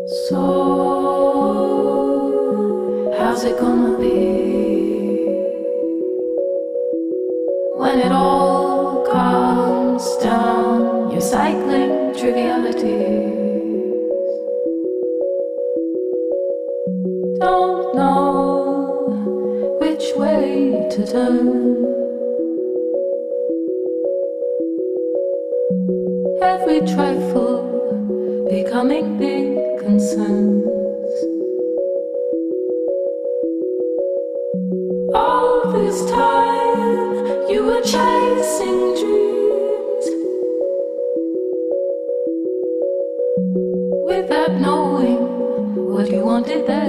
So, how's it gonna be when it all comes down? You're cycling trivialities. Don't know which way to turn. Every trifle becoming big concerns. All this time you were chasing dreams without knowing what you wanted there.